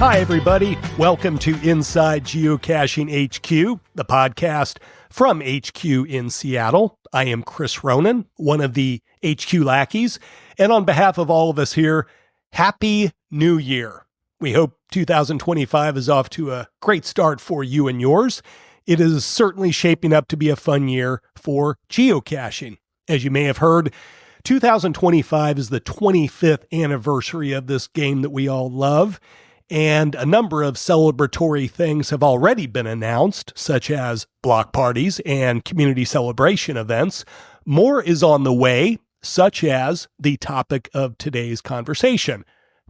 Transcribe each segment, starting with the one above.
Hi, everybody. Welcome to Inside Geocaching HQ, the podcast from HQ in Seattle. I am Chris Ronan, one of the HQ lackeys, and on behalf of all of us here, Happy New Year. We hope 2025 is off to a great start for you and yours. It is certainly shaping up to be a fun year for geocaching. As you may have heard, 2025 is the 25th anniversary of this game that we all love, and a number of celebratory things have already been announced, such as block parties and community celebration events. More is on the way, such as the topic of today's conversation.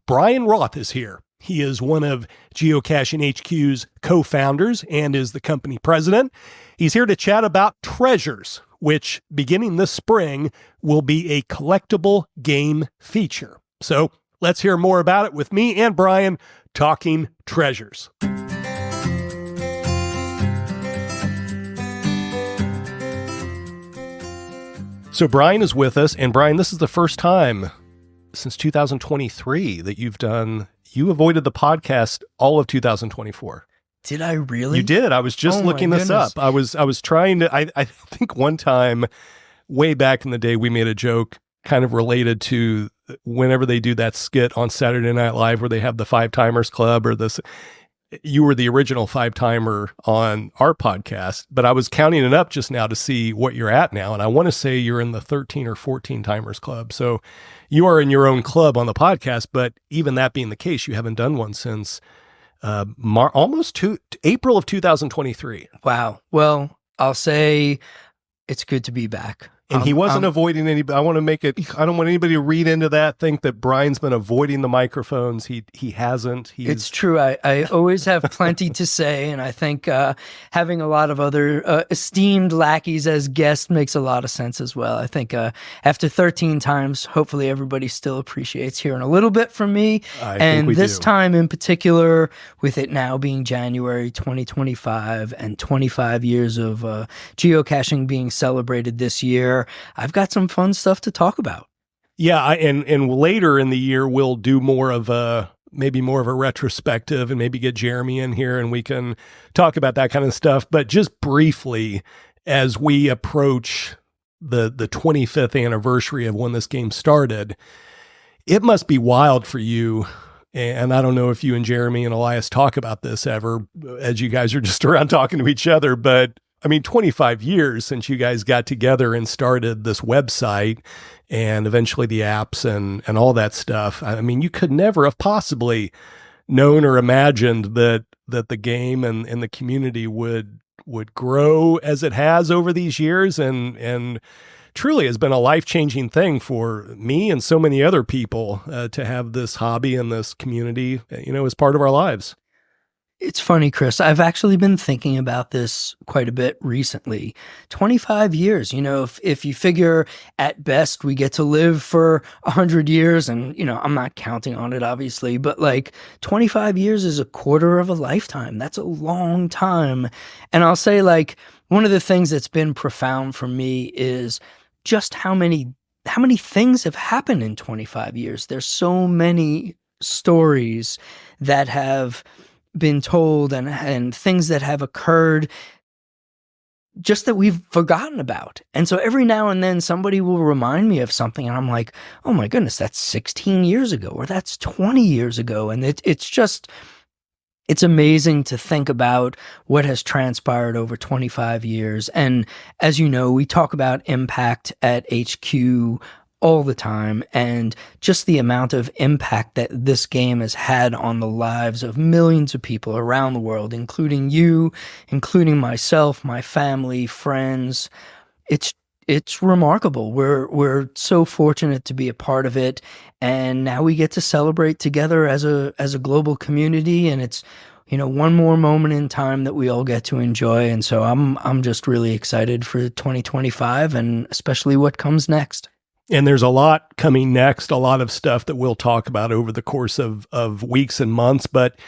Bryan Roth is here. He is one of Geocaching HQ's co-founders and is the company president. He's here to chat about Treasures, which, beginning this spring, will be a collectible game feature. So let's hear more about it with me and Bryan talking Treasures. So Bryan is with us, and Bryan, this is the first time since 2023 that you avoided the podcast all of 2024. Did I really? You did. I was just looking this up. I was trying to, I think one time way back in the day, we made a joke kind of related to whenever they do that skit on Saturday Night Live where they have the Five Timers Club or this, you were the original five timer on our podcast, but I was counting it up just now to see what you're at now. And I want to say you're in the 13 or 14 timers club. So you are in your own club on the podcast, but even that being the case, you haven't done one since April of 2023. Wow. Well, I'll say it's good to be back. And he wasn't avoiding anybody. I want to make it, I don't want anybody to read into that, think that Bryan's been avoiding the microphones. He hasn't. It's true. I always have plenty to say, and I think having a lot of other esteemed lackeys as guests makes a lot of sense as well. I think after 13 times, hopefully everybody still appreciates hearing a little bit from me. And this time in particular, with it now being January 2025 and 25 years of geocaching being celebrated this year, I've got some fun stuff to talk about. Yeah, and later in the year, we'll do maybe more of a retrospective and maybe get Jeremy in here and we can talk about that kind of stuff. But just briefly, as we approach the 25th anniversary of when this game started, it must be wild for you. And I don't know if you and Jeremy and Elias talk about this ever, as you guys are just around talking to each other, but I mean, 25 years since you guys got together and started this website and eventually the apps and all that stuff. I mean, you could never have possibly known or imagined that the game and the community would grow as it has over these years and truly has been a life-changing thing for me and so many other people to have this hobby and this community, as part of our lives. It's funny, Chris. I've actually been thinking about this quite a bit recently. 25 years, if you figure at best we get to live for 100 years, and, I'm not counting on it, obviously, but 25 years is a quarter of a lifetime. That's a long time. And I'll say, one of the things that's been profound for me is just how many things have happened in 25 years. There's so many stories that have been told and things that have occurred just that we've forgotten about. And so every now and then somebody will remind me of something and I'm like, oh my goodness, that's 16 years ago or that's 20 years ago. And it's amazing to think about what has transpired over 25 years. And as you know, we talk about impact at HQ all the time, and just the amount of impact that this game has had on the lives of millions of people around the world, including you, including myself, my family, friends. It's remarkable. We're so fortunate to be a part of it, and now we get to celebrate together as a global community, and it's one more moment in time that we all get to enjoy. And so I'm just really excited for 2025 and especially what comes next. And there's a lot coming next, a lot of stuff that we'll talk about over the course of weeks and months. But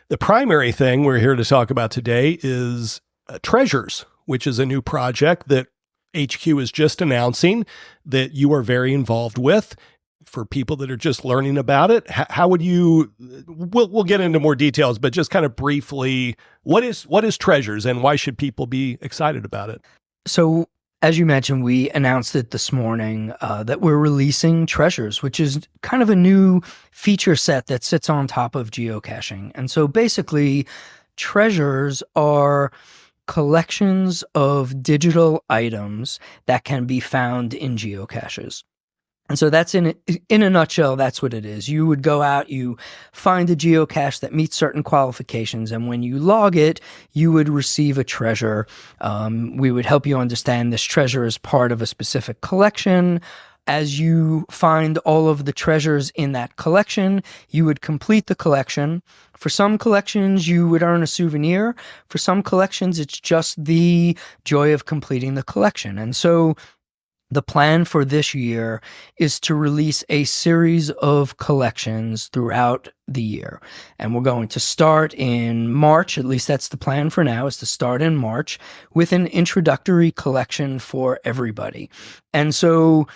the primary thing we're here to talk about today is Treasures, which is a new project that HQ is just announcing that you are very involved with. for people that are just learning about it? How would you, we'll get into more details, but just kind of briefly, what is Treasures and why should people be excited about it? So, as you mentioned, we announced it this morning that we're releasing Treasures, which is kind of a new feature set that sits on top of geocaching. And so basically, Treasures are collections of digital items that can be found in geocaches. And so that's in a nutshell, that's what it is. You would go out, you find a geocache that meets certain qualifications, and when you log it, you would receive a treasure. We would help you understand this treasure is part of a specific collection. As you find all of the treasures in that collection, you would complete the collection. For some collections, you would earn a souvenir. For some collections, it's just the joy of completing the collection. And so the plan for this year is to release a series of collections throughout the year. And we're going to start in March, at least that's the plan for now, is to start in March with an introductory collection for everybody. And so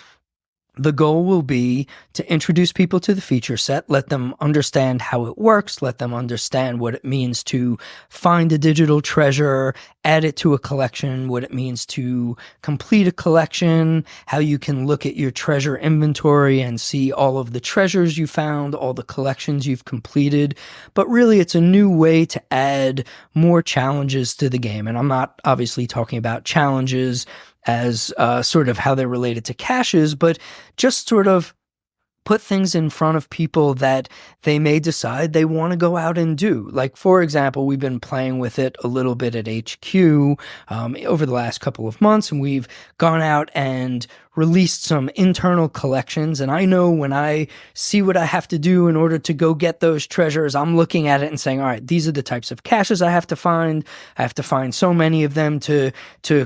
the goal will be to introduce people to the feature set, let them understand how it works, let them understand what it means to find a digital treasure, add it to a collection, what it means to complete a collection, how you can look at your treasure inventory and see all of the treasures you found, all the collections you've completed. But really, it's a new way to add more challenges to the game. And I'm not obviously talking about challenges as sort of how they're related to caches, but just sort of put things in front of people that they may decide they want to go out and do. Like, for example, we've been playing with it a little bit at HQ over the last couple of months, and we've gone out and released some internal collections. And I know when I see what I have to do in order to go get those treasures, I'm looking at it and saying, all right, these are the types of caches I have to find. I have to find so many of them to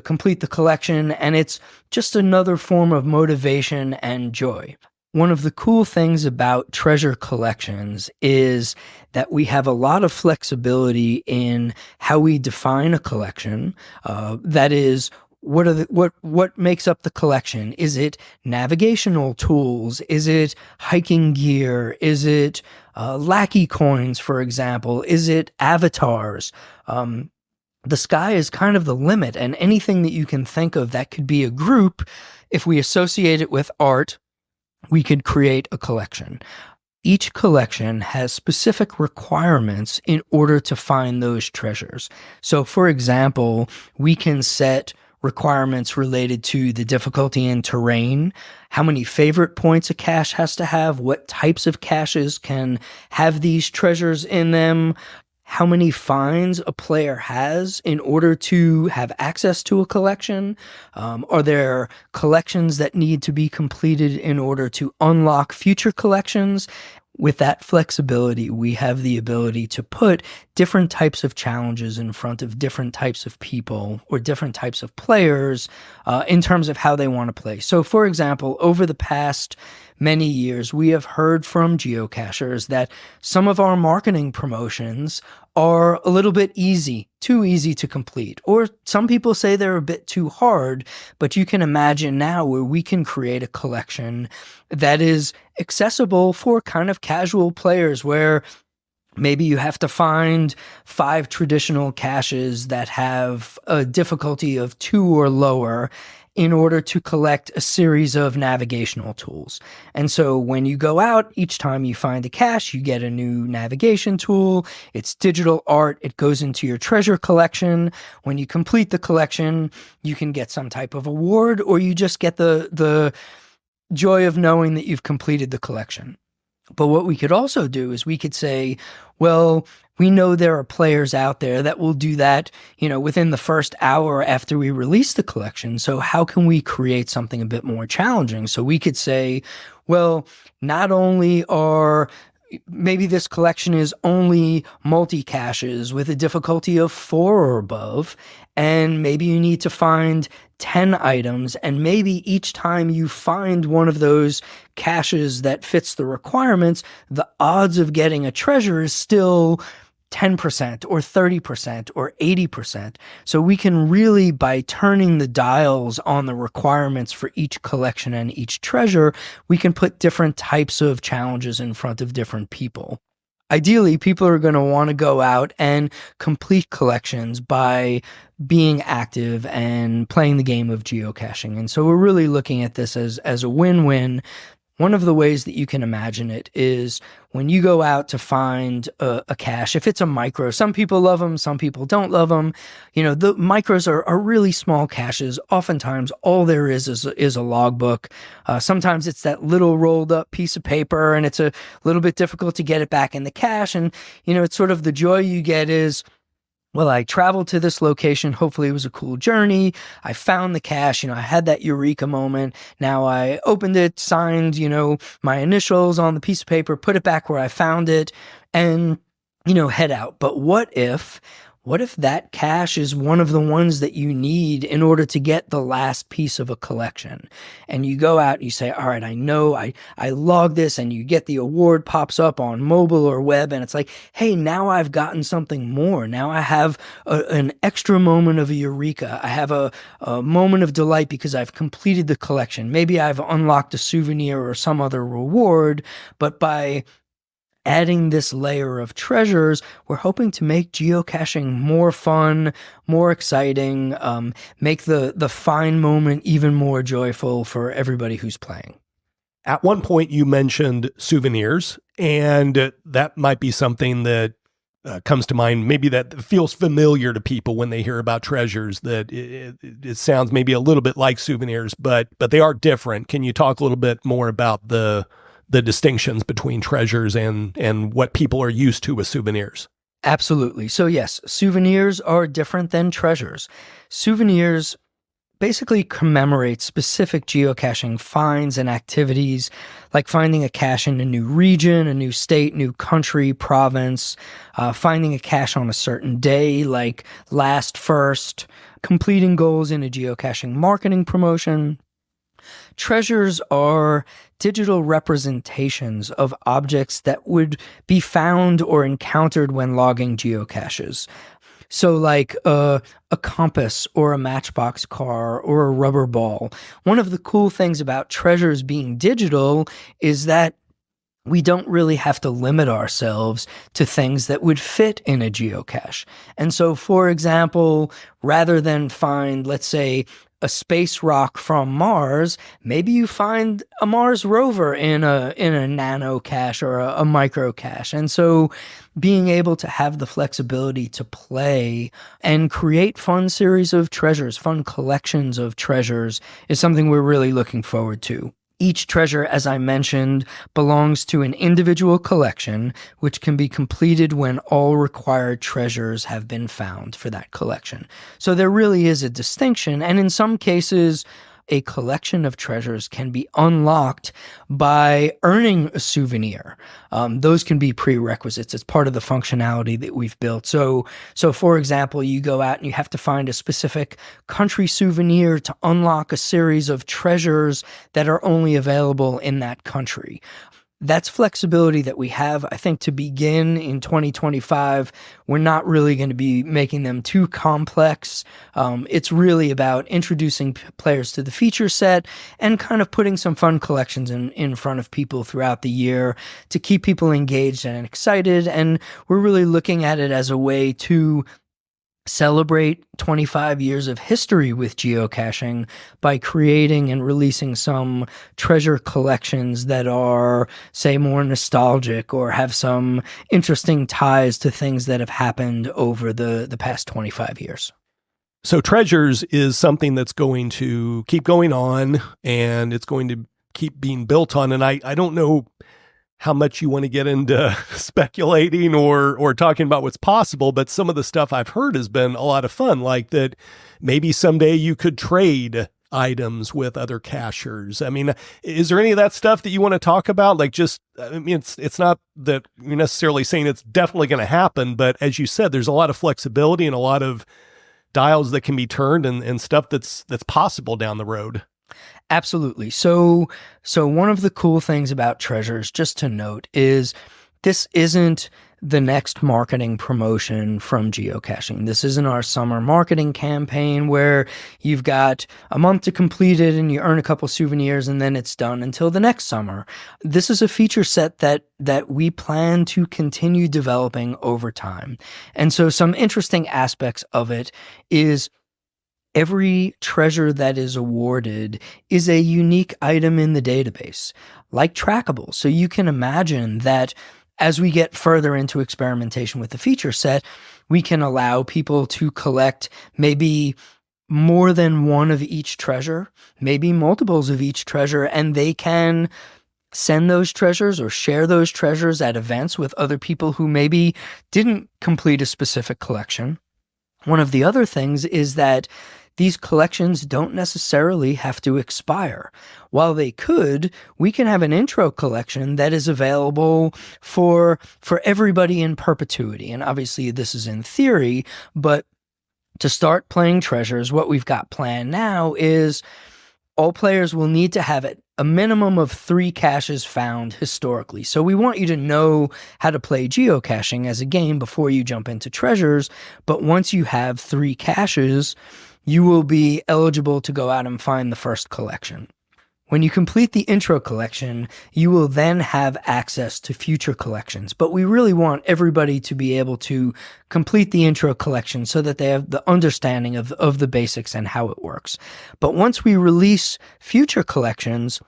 complete the collection. And it's just another form of motivation and joy. One of the cool things about treasure collections is that we have a lot of flexibility in how we define a collection. That is, what makes up the collection? Is it navigational tools? Is it hiking gear? Is it lackey coins, for example? Is it avatars? The sky is kind of the limit, and anything that you can think of that could be a group, if we associate it with art, we could create a collection. Each collection has specific requirements in order to find those treasures. So, for example, we can set requirements related to the difficulty in terrain, how many favorite points a cache has to have, what types of caches can have these treasures in them, how many finds a player has in order to have access to a collection. Are there collections that need to be completed in order to unlock future collections? With that flexibility, we have the ability to put different types of challenges in front of different types of people or different types of players in terms of how they want to play. So, for example, over the past many years, we have heard from geocachers that some of our marketing promotions are a little bit too easy to complete. Or some people say they're a bit too hard, but you can imagine now where we can create a collection that is accessible for kind of casual players, where maybe you have to find 5 traditional caches that have a difficulty of 2 or lower in order to collect a series of navigational tools. And so when you go out, each time you find a cache, you get a new navigation tool. It's digital art. It goes into your treasure collection. When you complete the collection, you can get some type of award, or you just get the joy of knowing that you've completed the collection. But what we could also do is we could say, well, we know there are players out there that will do that, within the first hour after we release the collection. So how can we create something a bit more challenging? So we could say, well, not only maybe this collection is only multi-caches with a difficulty of 4 or above, and maybe you need to find 10 items, and maybe each time you find one of those caches that fits the requirements, the odds of getting a treasure is still 10% or 30% or 80%. So we can really, by turning the dials on the requirements for each collection and each treasure, we can put different types of challenges in front of different people. Ideally, people are going to want to go out and complete collections by being active and playing the game of geocaching. And so we're really looking at this as a win-win. One of the ways that you can imagine it is when you go out to find a cache, if it's a micro, some people love them, some people don't love them. The micros are really small caches. Oftentimes, all there is a logbook. Sometimes it's that little rolled up piece of paper, and it's a little bit difficult to get it back in the cache. And, it's sort of the joy you get is, well, I traveled to this location. Hopefully it was a cool journey. I found the cache. I had that eureka moment. Now I opened it, signed, my initials on the piece of paper, put it back where I found it, and, head out. But what if that cache is one of the ones that you need in order to get the last piece of a collection? And you go out and you say, all right, I know I logged this, and you get the award pops up on mobile or web, and it's like, hey, now I've gotten something more. Now I have an extra moment of a eureka. I have a moment of delight because I've completed the collection. Maybe I've unlocked a souvenir or some other reward, but by adding this layer of treasures, we're hoping to make geocaching more fun, more exciting, make the fine moment even more joyful for everybody who's playing. At one point, you mentioned souvenirs, and that might be something that comes to mind, maybe that feels familiar to people when they hear about treasures, that it sounds maybe a little bit like souvenirs, but they are different. Can you talk a little bit more about the distinctions between treasures and what people are used to with souvenirs? Absolutely. So yes, souvenirs are different than treasures. Souvenirs basically commemorate specific geocaching finds and activities, like finding a cache in a new region, a new state, new country, province, finding a cache on a certain day, like last first, completing goals in a geocaching marketing promotion. Treasures are digital representations of objects that would be found or encountered when logging geocaches. So like a compass or a matchbox car or a rubber ball. One of the cool things about treasures being digital is that we don't really have to limit ourselves to things that would fit in a geocache. And so, for example, rather than find, let's say, a space rock from Mars, maybe you find a Mars rover in a nano cache or a micro cache. And so being able to have the flexibility to play and create fun series of treasures, fun collections of treasures, is something we're really looking forward to. Each treasure, as I mentioned, belongs to an individual collection, which can be completed when all required treasures have been found for that collection. So there really is a distinction, and in some cases, a collection of treasures can be unlocked by earning a souvenir. Those can be prerequisites. It's part of the functionality that we've built. So for example, you go out and you have to find a specific country souvenir to unlock a series of treasures that are only available in that country. That's flexibility that we have. I think to begin in 2025, we're not really going to be making them too complex. It's really about introducing players to the feature set and kind of putting some fun collections in front of people throughout the year to keep people engaged and excited. And we're really looking at it as a way to celebrate 25 years of history with geocaching by creating and releasing some treasure collections that are, say, more nostalgic or have some interesting ties to things that have happened over the past 25 years. So treasures is something that's going to keep going on, and it's going to keep being built on. And I don't know how much you want to get into speculating or talking about what's possible, but some of the stuff I've heard has been a lot of fun, like that maybe someday you could trade items with other cachers. I mean, is there any of that stuff that you want to talk about? Like, just, I mean, it's not that you're necessarily saying it's definitely going to happen, but as you said, there's a lot of flexibility and a lot of dials that can be turned and stuff that's possible down the road. Absolutely. So one of the cool things about treasures, just to note, is this isn't the next marketing promotion from geocaching. This isn't our summer marketing campaign where you've got a month to complete it and you earn a couple souvenirs and then it's done until the next summer. This is a feature set that we plan to continue developing over time. And so some interesting aspects of it is every treasure that is awarded is a unique item in the database, like trackables. So you can imagine that as we get further into experimentation with the feature set, we can allow people to collect maybe more than one of each treasure, maybe multiples of each treasure, and they can send those treasures or share those treasures at events with other people who maybe didn't complete a specific collection. One of the other things is that these collections don't necessarily have to expire. While they could, we can have an intro collection that is available for everybody in perpetuity. And obviously this is in theory, but to start playing treasures, what we've got planned now is all players will need to have a minimum of 3 caches found historically. So we want you to know how to play geocaching as a game before you jump into treasures. But once you have 3 caches, you will be eligible to go out and find the first collection. When you complete the intro collection, you will then have access to future collections. But we really want everybody to be able to complete the intro collection so that they have the understanding of the basics and how it works. But once we release future collections,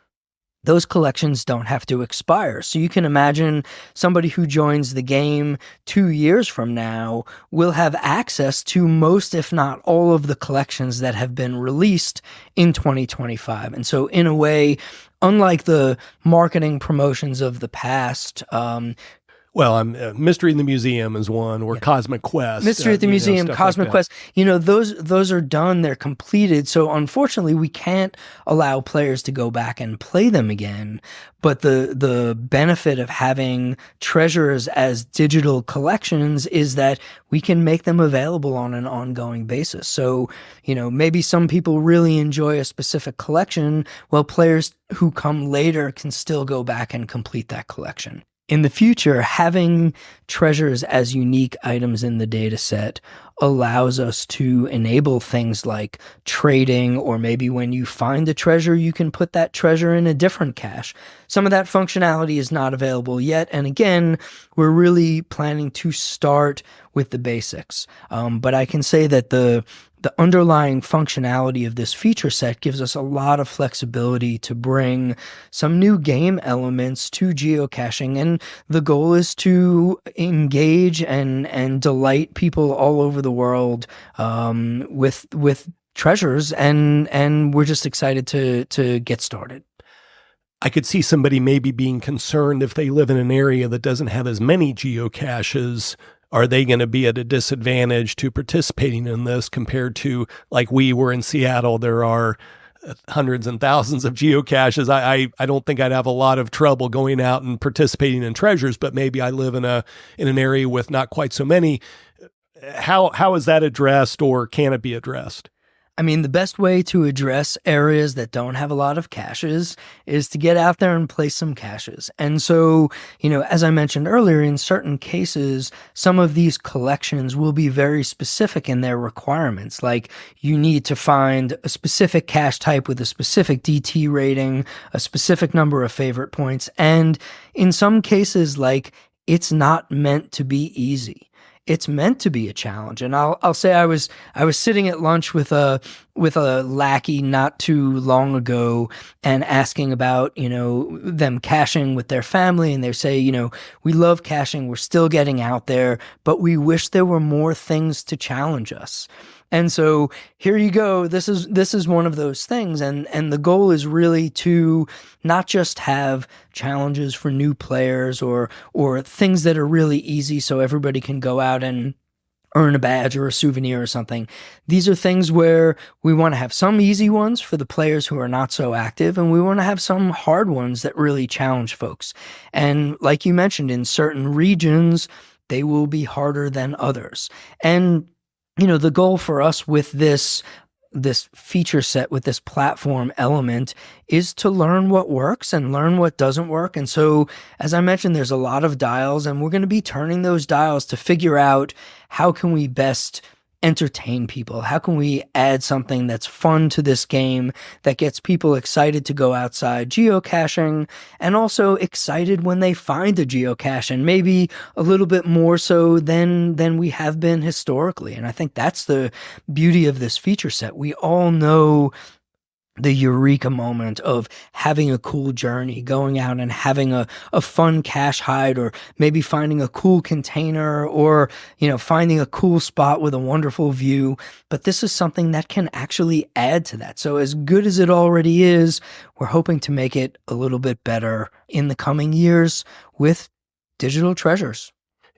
those collections don't have to expire. So you can imagine somebody who joins the game 2 years from now will have access to most, if not all, of the collections that have been released in 2025. And so in a way, unlike the marketing promotions of the past, Mystery in the Museum is one, or Cosmic Quest. Mystery at the Museum, Cosmic Quest, those are done, they're completed. So unfortunately, we can't allow players to go back and play them again. But the benefit of having treasures as digital collections is that we can make them available on an ongoing basis. So, maybe some people really enjoy a specific collection, while players who come later can still go back and complete that collection. In the future, having treasures as unique items in the data set allows us to enable things like trading, or maybe when you find a treasure, you can put that treasure in a different cache. Some of that functionality is not available yet. And again, we're really planning to start with the basics. But I can say that the underlying functionality of this feature set gives us a lot of flexibility to bring some new game elements to geocaching. And the goal is to engage and delight people all over the world with treasures. And we're just excited to get started. I could see somebody maybe being concerned if they live in an area that doesn't have as many geocaches. Are they going to be at a disadvantage to participating in this compared to, like, we were in Seattle? There are hundreds and thousands of geocaches. I don't think I'd have a lot of trouble going out and participating in treasures, but maybe I live in an area with not quite so many. How is that addressed, or can it be addressed? I mean, the best way to address areas that don't have a lot of caches is to get out there and place some caches. And so, as I mentioned earlier, in certain cases, some of these collections will be very specific in their requirements. Like, you need to find a specific cache type with a specific DT rating, a specific number of favorite points. And in some cases, it's not meant to be easy. It's meant to be a challenge. And I'll say I was sitting at lunch with a lackey not too long ago and asking about, them caching with their family. And they say, we love caching. We're still getting out there, but we wish there were more things to challenge us. And so here you go. This is one of those things. And the goal is really to not just have challenges for new players or things that are really easy so everybody can go out and earn a badge or a souvenir or something. These are things where we want to have some easy ones for the players who are not so active, and we want to have some hard ones that really challenge folks. And like you mentioned, in certain regions, they will be harder than others. And the goal for us with this this feature set with this platform element is to learn what works and learn what doesn't work. And so, as I mentioned, there's a lot of dials, and we're going to be turning those dials to figure out how can we best entertain people? How can we add something that's fun to this game that gets people excited to go outside geocaching, and also excited when they find a geocache, and maybe a little bit more so than we have been historically. And I think that's the beauty of this feature set. We all know the eureka moment of having a cool journey, going out and having a fun cache hide, or maybe finding a cool container, or, finding a cool spot with a wonderful view. But this is something that can actually add to that. So as good as it already is, we're hoping to make it a little bit better in the coming years with digital treasures.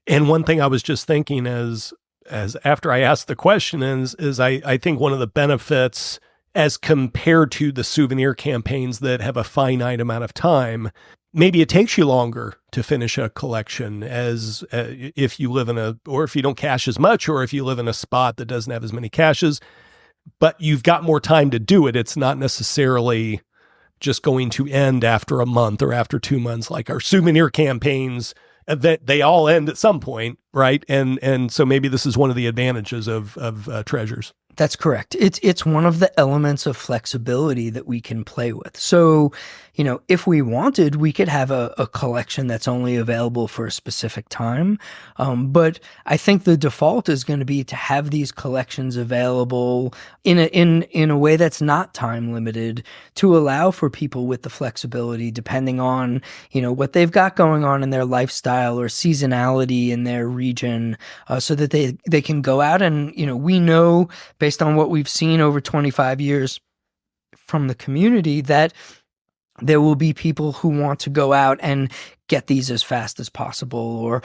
And one thing I was just thinking as after I asked the question is I think one of the benefits, as compared to the souvenir campaigns that have a finite amount of time, maybe it takes you longer to finish a collection as if you live or if you don't cache as much, or if you live in a spot that doesn't have as many caches, but you've got more time to do it. It's not necessarily just going to end after a month or after 2 months, like our souvenir campaigns, that they all end at some point, right? And so maybe this is one of the advantages of treasures. That's correct. It's one of the elements of flexibility that we can play with. So, if we wanted, we could have a collection that's only available for a specific time. But I think the default is going to be to have these collections available in a way that's not time limited, to allow for people with the flexibility, depending on, what they've got going on in their lifestyle or seasonality in their region, so that they can go out and, we know, based on what we've seen over 25 years from the community, that there will be people who want to go out and get these as fast as possible, or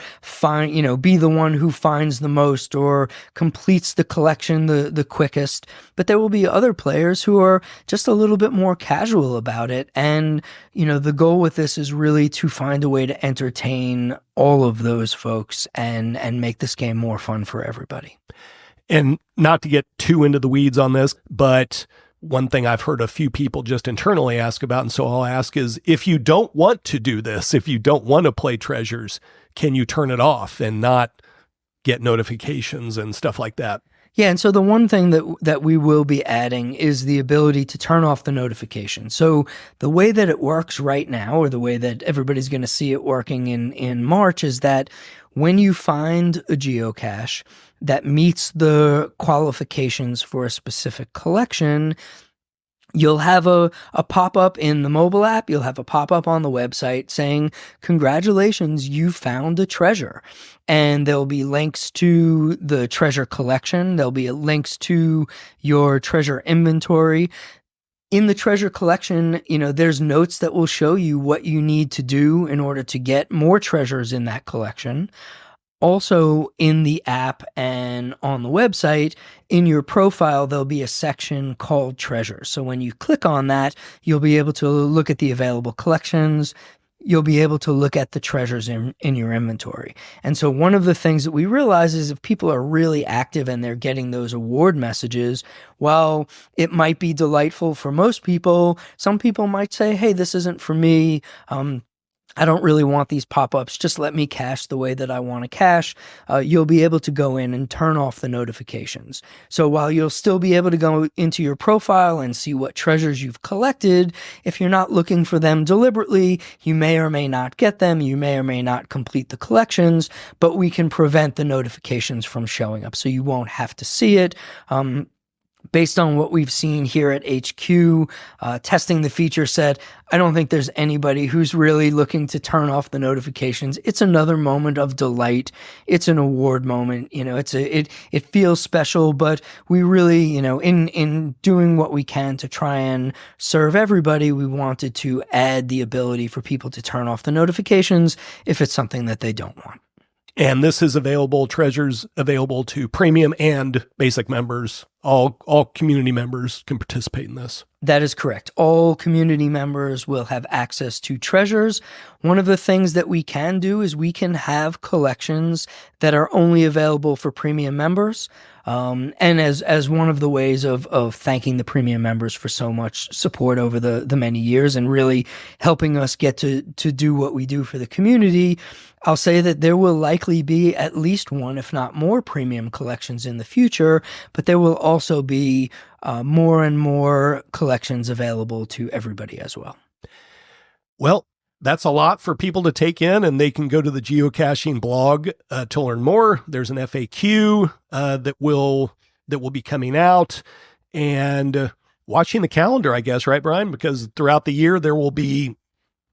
be the one who finds the most or completes the collection the quickest. But there will be other players who are just a little bit more casual about it. And, the goal with this is really to find a way to entertain all of those folks and make this game more fun for everybody. And not to get too into the weeds on this, but one thing I've heard a few people just internally ask about, and so I'll ask, is if you don't want to do this, if you don't want to play treasures, can you turn it off and not get notifications and stuff like that? Yeah, and so the one thing that we will be adding is the ability to turn off the notification. So the way that it works right now, or the way that everybody's going to see it working in March, is that when you find a geocache that meets the qualifications for a specific collection, you'll have a pop-up in the mobile app, you'll have a pop-up on the website saying, congratulations, you found a treasure. And there'll be links to the treasure collection, there'll be links to your treasure inventory. In the treasure collection, there's notes that will show you what you need to do in order to get more treasures in that collection. Also, in the app and on the website, in your profile, there'll be a section called Treasures. So when you click on that, you'll be able to look at the available collections. You'll be able to look at the treasures in your inventory. And so one of the things that we realize is if people are really active and they're getting those award messages, while it might be delightful for most people, some people might say, hey, this isn't for me. I don't really want these pop-ups. Just let me cache the way that I want to cache. You'll be able to go in and turn off the notifications. So while you'll still be able to go into your profile and see what treasures you've collected, if you're not looking for them deliberately, you may or may not get them. You may or may not complete the collections, but we can prevent the notifications from showing up, so you won't have to see it. Based on what we've seen here at HQ, testing the feature set, I don't think there's anybody who's really looking to turn off the notifications. It's another moment of delight. It's an award moment. It feels special, but we really, in doing what we can to try and serve everybody, we wanted to add the ability for people to turn off the notifications if it's something that they don't want. And this is treasures available to premium and basic members all community members can participate in this. That is correct. All community members will have access to treasures. One of the things that we can do is we can have collections that are only available for premium members. And as one of the ways of thanking the premium members for so much support over the many years and really helping us get to do what we do for the community, I'll say that there will likely be at least one, if not more, premium collections in the future, but there will also be more and more collections available to everybody as well. Well, that's a lot for people to take in, and they can go to the geocaching blog to learn more. There's an FAQ that will be coming out, and watching the calendar, I guess, right, Brian? Because throughout the year, there will be,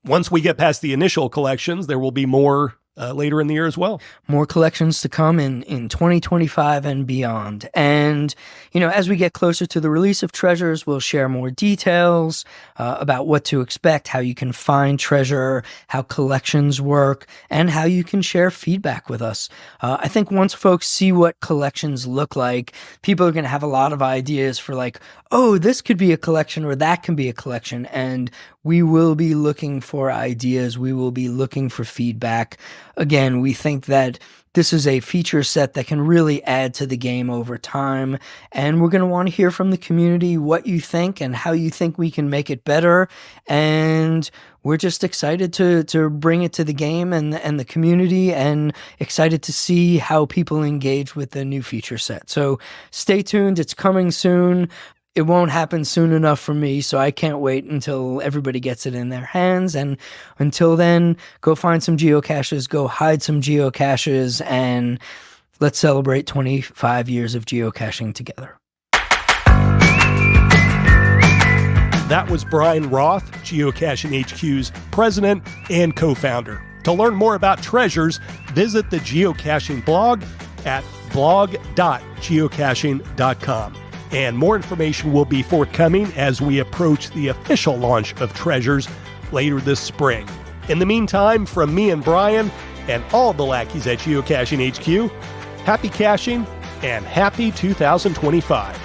once we get past the initial collections, there will be more later in the year as well. More collections to come in 2025 and beyond. And, as we get closer to the release of treasures, we'll share more details about what to expect, how you can find treasure, how collections work, and how you can share feedback with us. I think once folks see what collections look like, people are going to have a lot of ideas for like, oh, this could be a collection or that can be a collection. And we will be looking for ideas. We will be looking for feedback. Again, we think that this is a feature set that can really add to the game over time. And we're going to want to hear from the community what you think and how you think we can make it better. And we're just excited to bring it to the game and the community, and excited to see how people engage with the new feature set. So stay tuned. It's coming soon. It won't happen soon enough for me, so I can't wait until everybody gets it in their hands. And until then, go find some geocaches, go hide some geocaches, and let's celebrate 25 years of geocaching together. That was Bryan Roth, Geocaching HQ's president and co-founder. To learn more about treasures, visit the geocaching blog at blog.geocaching.com. And more information will be forthcoming as we approach the official launch of treasures later this spring. In the meantime, from me and Brian and all the lackeys at Geocaching HQ, happy caching and happy 2025.